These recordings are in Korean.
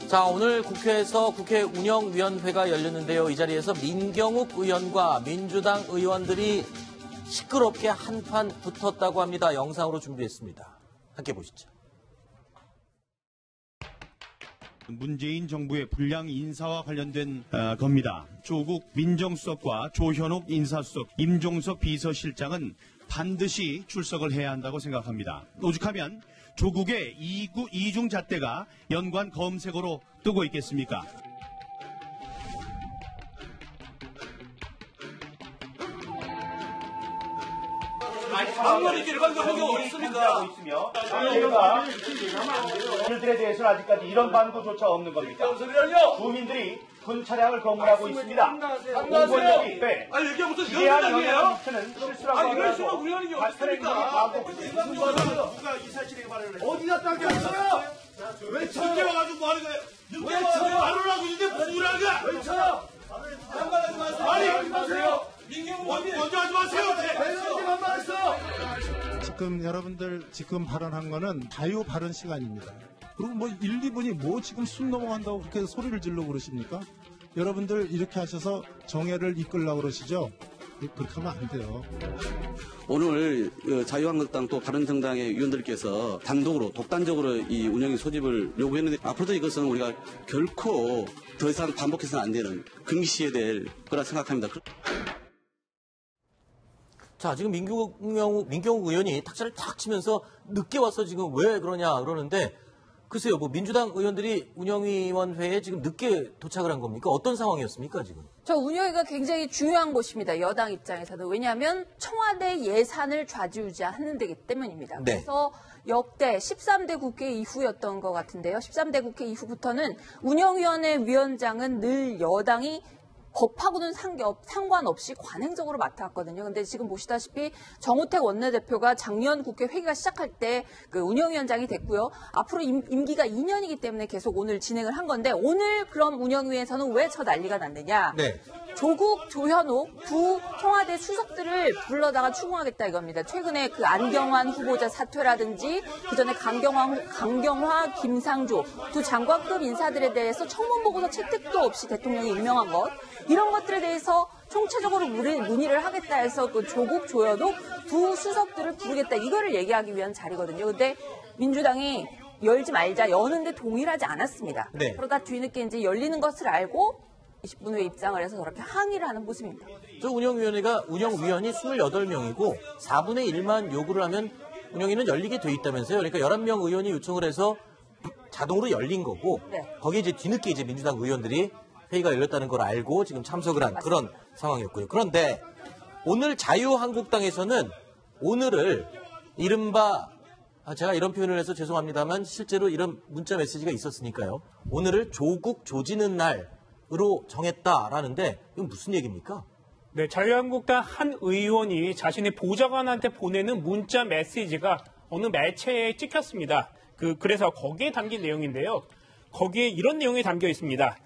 자, 오늘 국회에서 국회 운영위원회가 열렸는데요. 이 자리에서 민경욱 의원과 민주당 의원들이 시끄럽게 한판 붙었다고 합니다. 영상으로 준비했습니다. 함께 보시죠. 문재인 정부의 불량 인사와 관련된 겁니다. 조국 민정수석과 조현옥 인사수석, 임종석 비서실장은 반드시 출석을 해야 한다고 생각합니다. 오죽하면 조국의 이중 잣대가 연관 검색어로 뜨고 있겠습니까? 방문이길 방법이 어디 있습니까? 저희가 이들에 대해서는 아직까지 이런 반구조차 없는 겁니다. 주민들이 군 차량을 검문하고 있습니다. 공권력이 아니 이게 무슨 연장이에요? 실수라고 이럴 수가 우연히 없습니까? 누가 이 사실에 말을 해? 어디다 닦였어요? 왜 천재 와가지고 뭐 하는 거예요? 왜 쳐요? 말을 하고 있는데 뭐라는 거야? 왜 쳐요? 상관하지 마세요. 아니 마세요. 민경우 먼저 하지 마세요. 지금 여러분들 발언한 거는 자유 발언 시간입니다. 그리고 뭐 1, 2분이 뭐 지금 숨 넘어간다고 그렇게 소리를 지르고 그러십니까? 여러분들 이렇게 하셔서 정회를 이끌려고 그러시죠? 그렇게 하면 안 돼요. 오늘 자유한국당 또 바른정당의 위원들께서 단독으로 독단적으로 이 운영위 소집을 요구했는데 앞으로도 이것은 우리가 결코 더 이상 반복해서는 안 되는 금기시해야 될 거라 생각합니다. 자, 지금 민경욱 의원이 탁자를 탁 치면서 늦게 와서 지금 왜 그러냐 그러는데 글쎄요, 뭐 민주당 의원들이 운영위원회에 지금 늦게 도착을 한 겁니까? 어떤 상황이었습니까, 지금? 저 운영위가 굉장히 중요한 곳입니다. 여당 입장에서도. 왜냐하면 청와대 예산을 좌지우지하는 데기 때문입니다. 네. 그래서 역대 13대 국회 이후였던 것 같은데요. 13대 국회 이후부터는 운영위원회 위원장은 늘 여당이 법하고는 상관없이 관행적으로 맡아왔거든요. 근데 지금 보시다시피 정우택 원내대표가 작년 국회 회기가 시작할 때 그 운영위원장이 됐고요. 앞으로 임기가 2년이기 때문에 계속 오늘 진행을 한 건데 오늘 그럼 운영위에서는 왜 저 난리가 났느냐. 네. 조국, 조현옥 두 청와대 수석들을 불러다가 추궁하겠다 이겁니다. 최근에 그 안경환 후보자 사퇴라든지 그전에 강경화, 김상조 두 장관급 인사들에 대해서 청문보고서 채택도 없이 대통령이 임명한 것 이런 것들에 대해서 총체적으로 문의를 하겠다 해서 그 조국, 조현옥 두 수석들을 부르겠다 이거를 얘기하기 위한 자리거든요. 근데 민주당이 열지 말자 여는데 동의하지 않았습니다. 네. 그러다 뒤늦게 이제 열리는 것을 알고 20분 후에 입장을 해서 저렇게 항의를 하는 모습입니다. 저 운영위원이 28명이고 4분의 1만 요구를 하면 운영위는 열리게 돼 있다면서요. 그러니까 11명 의원이 요청을 해서 자동으로 열린 거고 네. 거기에 이제 뒤늦게 이제 민주당 의원들이 회의가 열렸다는 걸 알고 지금 참석을 한 그런 상황이었고요. 그런데 오늘 자유한국당에서는 오늘을 이른바 제가 이런 표현을 해서 죄송합니다만 실제로 이런 문자 메시지가 있었으니까요. 오늘을 조국 조지는 날으로 정했다라는데 이건 무슨 얘기입니까? 네, 자유한국당 한 의원이 자신의 보좌관한테 보내는 문자 메시지가 어느 매체에 찍혔습니다. 그래서 거기에 담긴 내용인데요. 거기에 이런 내용이 담겨 있습니다.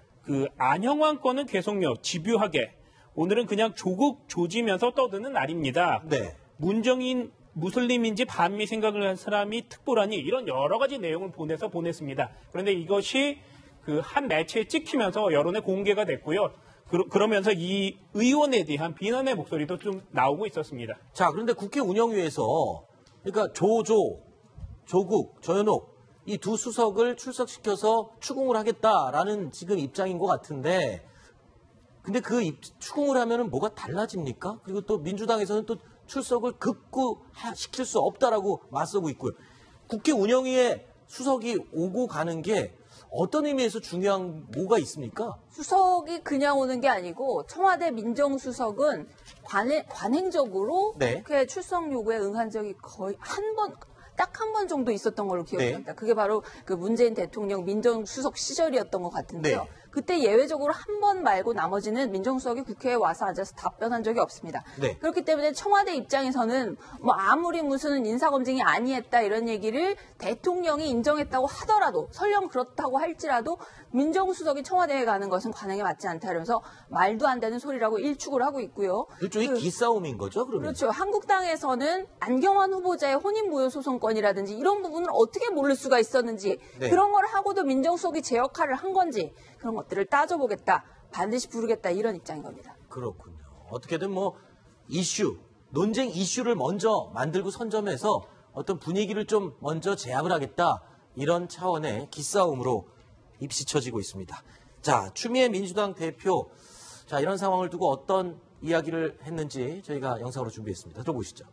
안형환 건은 계속요, 집요하게. 오늘은 그냥 조국 조지면서 떠드는 날입니다. 네. 문정인 무슬림인지 반미 생각을 한 사람이 특보라니 이런 여러 가지 내용을 보냈습니다. 그런데 이것이 한 매체에 찍히면서 여론에 공개가 됐고요. 그러면서 이 의원에 대한 비난의 목소리도 좀 나오고 있었습니다. 자, 그런데 국회 운영위에서 그러니까 조국, 조현옥 이 두 수석을 출석시켜서 추궁을 하겠다라는 지금 입장인 것 같은데 근데 추궁을 하면은 뭐가 달라집니까? 그리고 또 민주당에서는 또 출석을 급구시킬 수 없다라고 맞서고 있고요. 국회 운영위에 수석이 오고 가는 게 어떤 의미에서 중요한 뭐가 있습니까? 수석이 그냥 오는 게 아니고 청와대 민정수석은 관행적으로 네. 국회 출석 요구에 응한 적이 거의 딱 한 번 정도 있었던 걸로 기억합니다. 네. 그게 바로 그 문재인 대통령 민정수석 시절이었던 것 같은데요. 네. 그때 예외적으로 한 번 말고 나머지는 민정수석이 국회에 와서 앉아서 답변한 적이 없습니다. 네. 그렇기 때문에 청와대 입장에서는 뭐 아무리 무슨 인사검증이 아니했다 이런 얘기를 대통령이 인정했다고 하더라도 설령 그렇다고 할지라도 민정수석이 청와대에 가는 것은 관행에 맞지 않다 이러면서 말도 안 되는 소리라고 일축을 하고 있고요. 일종의 기싸움인 거죠, 그러면? 그렇죠. 한국당에서는 안경환 후보자의 혼인무효 소송권이라든지 이런 부분을 어떻게 모를 수가 있었는지 네. 그런 걸 하고도 민정수석이 제 역할을 한 건지 그런 것들을 따져보겠다. 반드시 부르겠다. 이런 입장인 겁니다. 그렇군요. 어떻게든 뭐 이슈, 논쟁 이슈를 먼저 만들고 선점해서 어떤 분위기를 좀 먼저 제압을 하겠다. 이런 차원의 기싸움으로 입시쳐지고 있습니다. 자, 추미애 민주당 대표. 자, 이런 상황을 두고 어떤 이야기를 했는지 저희가 영상으로 준비했습니다. 들어보시죠.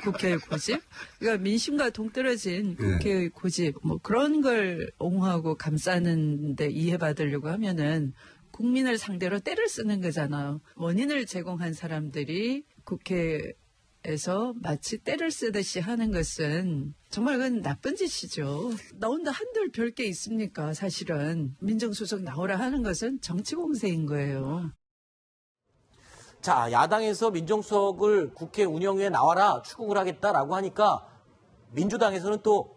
국회의 고집? 그러니까 민심과 동떨어진 국회의 고집, 뭐 그런 걸 옹호하고 감싸는데 이해받으려고 하면은 국민을 상대로 때를 쓰는 거잖아요. 원인을 제공한 사람들이 국회에서 마치 때를 쓰듯이 하는 것은 정말 그건 나쁜 짓이죠. 나온다 한들 별 게 있습니까? 사실은 민정수석 나오라 하는 것은 정치 공세인 거예요. 자, 야당에서 민정수석을 국회 운영위에 나와라 추궁을 하겠다라고 하니까 민주당에서는 또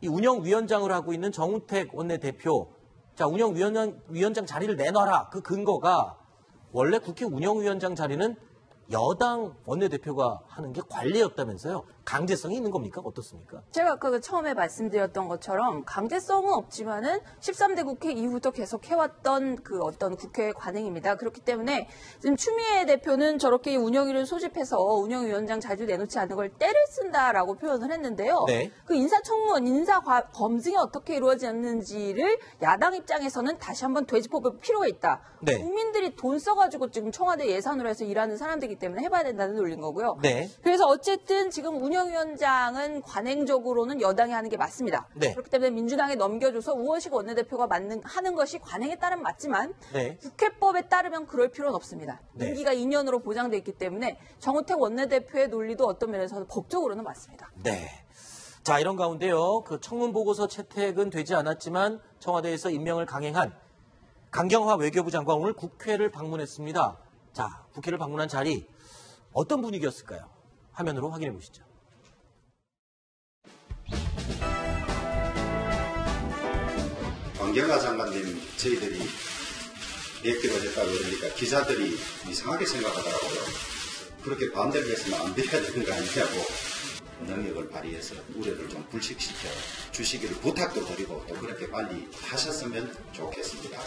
이 운영위원장을 하고 있는 정우택 원내대표, 자, 운영위원장 자리를 내놔라. 그 근거가 원래 국회 운영위원장 자리는 여당 원내대표가 하는 게 관례였다면서요. 강제성이 있는 겁니까? 어떻습니까? 제가 아까 처음에 말씀드렸던 것처럼 강제성은 없지만은 13대 국회 이후부터 계속 해왔던 그 어떤 국회의 관행입니다. 그렇기 때문에 지금 추미애 대표는 저렇게 운영위를 소집해서 운영위원장 자리를 내놓지 않는 걸 때를 쓴다라고 표현을 했는데요. 네. 그 인사청문, 검증이 어떻게 이루어졌는지를 야당 입장에서는 다시 한번 되짚어볼 필요가 있다. 네. 국민들이 돈 써가지고 지금 청와대 예산으로 해서 일하는 사람들이기 때문에 해봐야 된다는 논리인 거고요. 네. 그래서 어쨌든 지금 운영위원장은 관행적으로는 여당이 하는 게 맞습니다. 네. 그렇기 때문에 민주당에 넘겨줘서 우원식 원내대표가 하는 것이 관행에 따르면 맞지만 네. 국회법에 따르면 그럴 필요는 없습니다. 네. 임기가 2년으로 보장돼 있기 때문에 정우택 원내대표의 논리도 어떤 면에서는 법적으로는 맞습니다. 네. 자, 이런 가운데요. 그 청문보고서 채택은 되지 않았지만 청와대에서 임명을 강행한 강경화 외교부 장관 오늘 국회를 방문했습니다. 자, 국회를 방문한 자리 어떤 분위기였을까요? 화면으로 확인해 보시죠. 강경화 장관님 저희들이 뵙기로 했다고 그러니까 기자들이 이상하게 생각하더라고요. 그렇게 반대를 해서는 안 돼야 되는 거 아니냐고 능력을 발휘해서 우려를 좀 불식시켜 주시기를 부탁도 드리고 또 그렇게 빨리 하셨으면 좋겠습니다.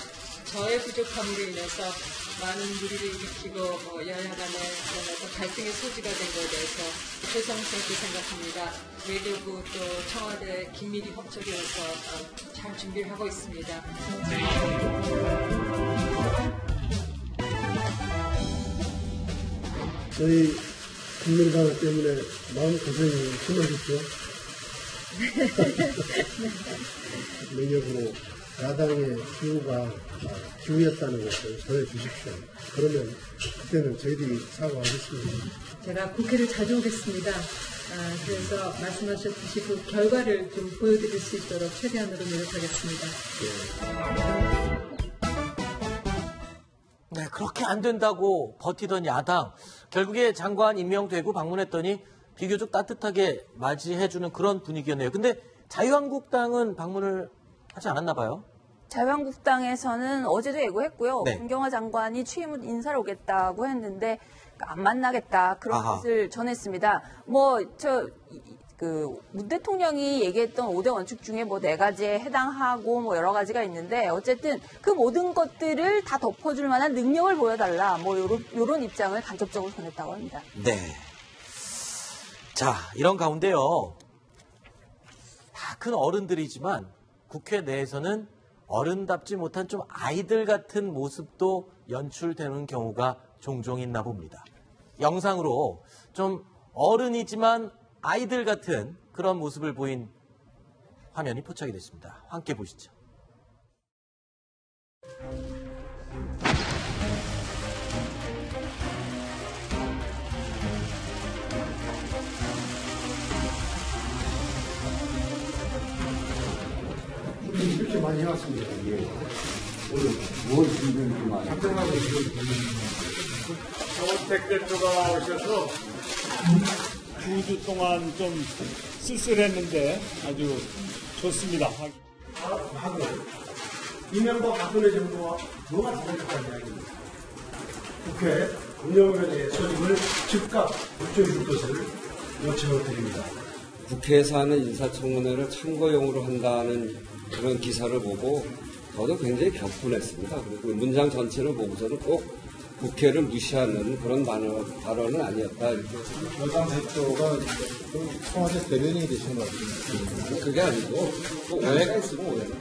저의 부족함으로 인해서 많은 무리를 일으키고 여야 간에 갈등의 소지가 된 것에 대해서 죄송스럽게 생각합니다. 외교부 또 청와대 긴밀히 협조해서 잘 준비를 하고 있습니다. 저희 국민당 때문에 마음고생이 심하겠죠. 능력으로 야당의 기후가 기후였다는 것을 전해주십시오. 그러면 그때는 저희들이 사과하겠습니다. 제가 국회를 자주 오겠습니다. 그래서 말씀하셨듯이 그 결과를 좀 보여드릴 수 있도록 최대한으로 노력하겠습니다. 네, 그렇게 안 된다고 버티던 야당. 결국에 장관 임명되고 방문했더니 비교적 따뜻하게 맞이해주는 그런 분위기였네요. 근데 자유한국당은 방문을 하지 않았나 봐요. 자유한국당에서는 어제도 예고했고요. 네. 강경화 장관이 취임 후 인사를 오겠다고 했는데 안 만나겠다 그런 아하. 뜻을 전했습니다. 문 대통령이 얘기했던 5대 원칙 중에 4가지에 해당하고 여러 가지가 있는데 어쨌든 그 모든 것들을 다 덮어줄 만한 능력을 보여달라. 요런 입장을 간접적으로 전했다고 합니다. 네. 자, 이런 가운데요. 다 큰 어른들이지만 국회 내에서는 어른답지 못한 좀 아이들 같은 모습도 연출되는 경우가 종종 있나 봅니다. 영상으로 좀 어른이지만 아이들 같은 그런 모습을 보인 화면이 포착이 됐습니다. 함께 보시죠. 이렇게 많이 해왔습니다. 오늘 뭘 준비를 좀 작정하고 정원택 대표가 오셔서 2주 동안 좀 쓸쓸했는데 아주 좋습니다. 이명박 박근혜 정부와 뭐가 다르겠다는 이야기입니다. 국회 운영위원회의 소집을 즉각 협조해 줄 것을 요청을 드립니다. 국회에서 하는 인사청문회를 참고용으로 한다는 그런 기사를 보고 저도 굉장히 격분했습니다. 그리고 문장 전체를 보고서는 꼭 국회를 무시하는 그런 발언은 아니었다. 이렇게. 여당 대표가 청와대 대변인이 되시는 것 같습니다. 그게 아니고 또 오해가 있으면 오해는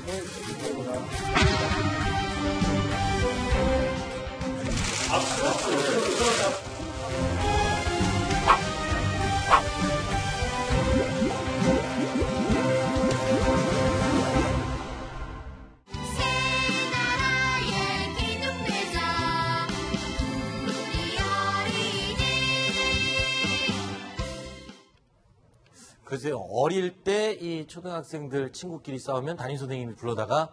글쎄요, 어릴 때 이 초등학생들 친구끼리 싸우면 담임 선생님이 불러다가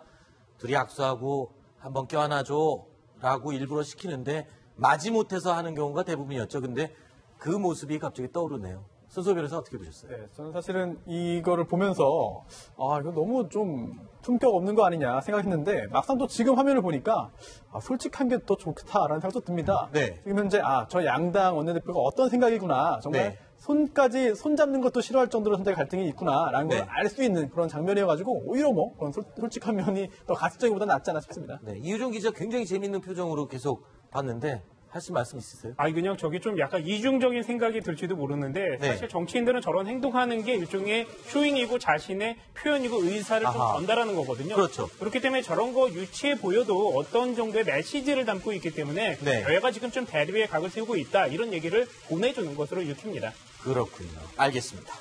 둘이 악수하고 한번 껴안아줘 라고 일부러 시키는데 마지못해서 하는 경우가 대부분이었죠. 근데 그 모습이 갑자기 떠오르네요. 손소 변호사 어떻게 보셨어요? 네, 저는 사실은 이거를 보면서 이거 너무 좀 품격 없는 거 아니냐 생각했는데 막상 또 지금 화면을 보니까 솔직한 게 더 좋다라는 생각도 듭니다. 네. 지금 현재 저 양당 원내대표가 어떤 생각이구나 정말 손 잡는 것도 싫어할 정도로 현재 갈등이 있구나라는 걸 알 수 있는 그런 장면이어가지고 오히려 뭐 그런 솔직한 면이 더 가식적이보다 낫지 않나 싶습니다. 네, 이유정 기자 굉장히 재밌는 표정으로 계속 봤는데 하실 말씀 있으세요? 그냥 저게 좀 약간 이중적인 생각이 들지도 모르는데 사실 정치인들은 저런 행동하는 게 일종의 쇼잉이고 자신의 표현이고 의사를 좀 전달하는 거거든요. 그렇죠. 그렇기 때문에 저런 거 유치해 보여도 어떤 정도의 메시지를 담고 있기 때문에 여야가 지금 좀 대립의 각을 세우고 있다 이런 얘기를 보내주는 것으로 읽힙니다. 그렇군요. 알겠습니다.